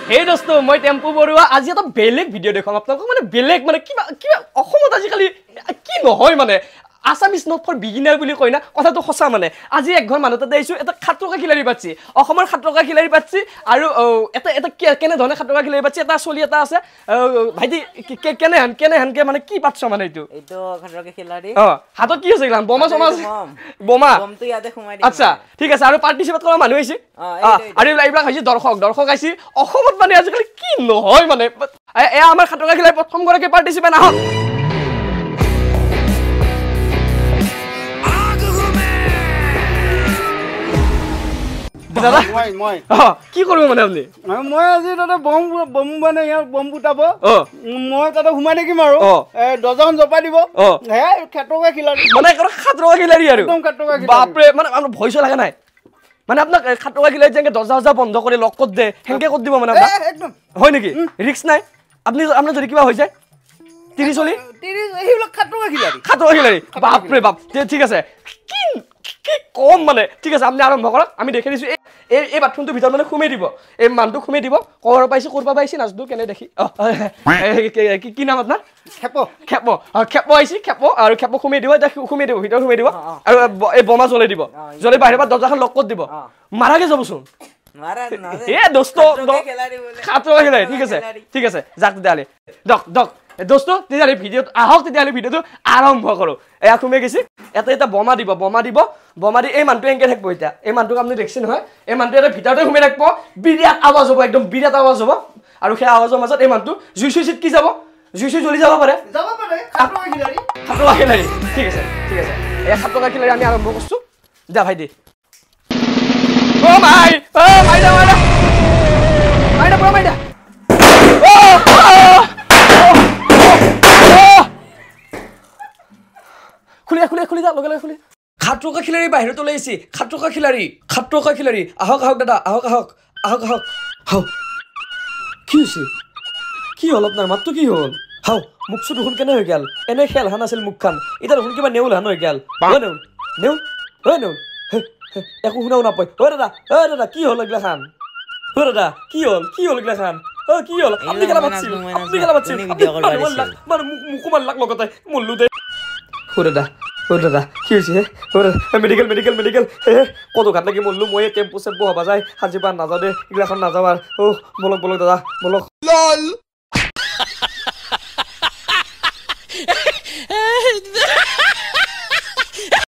Hey dosto, মই tempo Barua আজি এটা বেলেগ ভিডিও দেখাম আপোনাক মানে বেলেগ মানে কিবা কিবা অসমত আজি কালি কি নহয় মানে আসামিজ নট ফৰ বিগিনাৰ বুলি কয় না কথাটো সঁচা মানে আজি এক ঘৰ মানুহ তাতে আইছো এটা খাট্ৰকা খিলাৰি পাচ্ছি অসমৰ খাট্ৰকা খিলাৰি পাচ্ছি আৰু এটা এটা কেনে ধৰণে খাট্ৰকা খিলাৰি পাচ্ছি এটা চলি এটা আছে ভাইটি কেনে হানকে মানে কি পাচ্ছ মানে এইটো খাট্ৰকা খিলাৰি হাতত কি আছে গলাম বোমা সমাজ বোমা বমটো ইয়াতে সোমাই দি আচ্ছা ঠিক আছে আৰু পাৰ্টিসিপেট কৰা মানুহ আইছে আৰু এইবিলাক হৈছে দৰ্শক আইছি অসমত মানে আজিকালি কি নহয় মানে এ আমাৰ খাট্ৰকা খিলাৰি প্ৰথম গৰাকী পাৰ্টিসিপেট আহক দাদা মই কি কৰিব মানে আপনি মই আজি তাতে বম মানে ইয়াৰ বম ফুটাব মই তাতে সোমাই থাকিম আৰু দজন জপাই দিব হে খাট্ৰকা খিলাৰি মানে খাট্ৰকা খিলাৰি আৰু একদম খাট্ৰকা খিলাৰি বাপৰে মানে আপোনাৰ ভয় লাগা নাই মানে আপোনাক খাট্ৰকা খিলাৰি যেনকে দৰ্জা বন্ধ কৰি লক কৰি দে হেনকে কৰি দিব মানে একদম হয় নেকি ৰিস্ক নাই আপনি আপোনাৰ যদি কিবা হৈ যায় 30 এইবিলাক খাট্ৰকা খিলাৰি বাপৰে বাপ ঠিক আছে কি কম মানে ঠিক আছে আপনি আৰম্ভ কৰক আমি দেখি দিছো এই বাথৰুমটো ভিতৰত মানে খুমে দিব এই মানটো খুমে দিব কৰ পাইছে কৰবা পাইছে নাজদু কেনে দেখি কি নাম আপোনাৰ খেপ আইছি খেপ আৰু খেপ খুমে দিব ভিতৰত খুমে দিব আৰু এই বোমা জ্বলাই দিব জ্বলাই বাহিৰৰ পৰা দৰ্জাখন লক কৰি দিব মাৰাকে যাবচোন মাৰা না এ দোস্ত খাট্ৰকা খিলাৰি ঠিক আছে যাক তেতিয়ালে দক দোস্ত তেতিয়ালে ভিডিও আহক তেতিয়ালে ভিডিওটো আৰম্ভ কৰো এয়া খুমে গেছি এটা বোমা দি এই মানটো এংকে থাকব এটা এই মানটোক আপনি দেখছেন হয় এই মানটো এটা ভিতৰতে খুমে ৰাখব বিৰাট আৱাজ হ'ব একদম বিৰাট আৱাজ হ'ব আৰু সেই আৱাজৰ মাজত এই মানটো জুই কি যাব জুই জ্বলি যাব পাৰে খাট্ৰকা খিলাৰি ঠিক আছে এই খাট্ৰকা খিলাৰি আমি আৰম্ভ কৰছো যা ভাই দে ও মাইদা খুলি যা লগে খুলি খাট্ৰকা খিলাৰি বাহিৰত ওলাইছি খাট্ৰকা খিলাৰি আহক দাদা আহক কি হৈছে কি হল আপোনাৰ মাতটো কি হল হাও মুখটো দেখোন কেনে হৈ গেল এনে খেলহান আছিল মুখখান এটা দেখোন কিবা নেউলহান হৈ গেল নেউল একো শুনাও নাপায় দাদা কি হল এগলা খান দাদা কি হল এগলা খান কি হল আপনি কেলা বাচ্ছিল মানে মুখমান লাগ লগতে মল্লু দে দাদা কি হৈছে মেডিকেল কত ঘাট লাগি মল্লু মই টেম্পু চেম্পু হবা যায় সাজি পা নাযাওঁ দে এগলাখন নাযাওঁ আৰু বলক দাদা বলক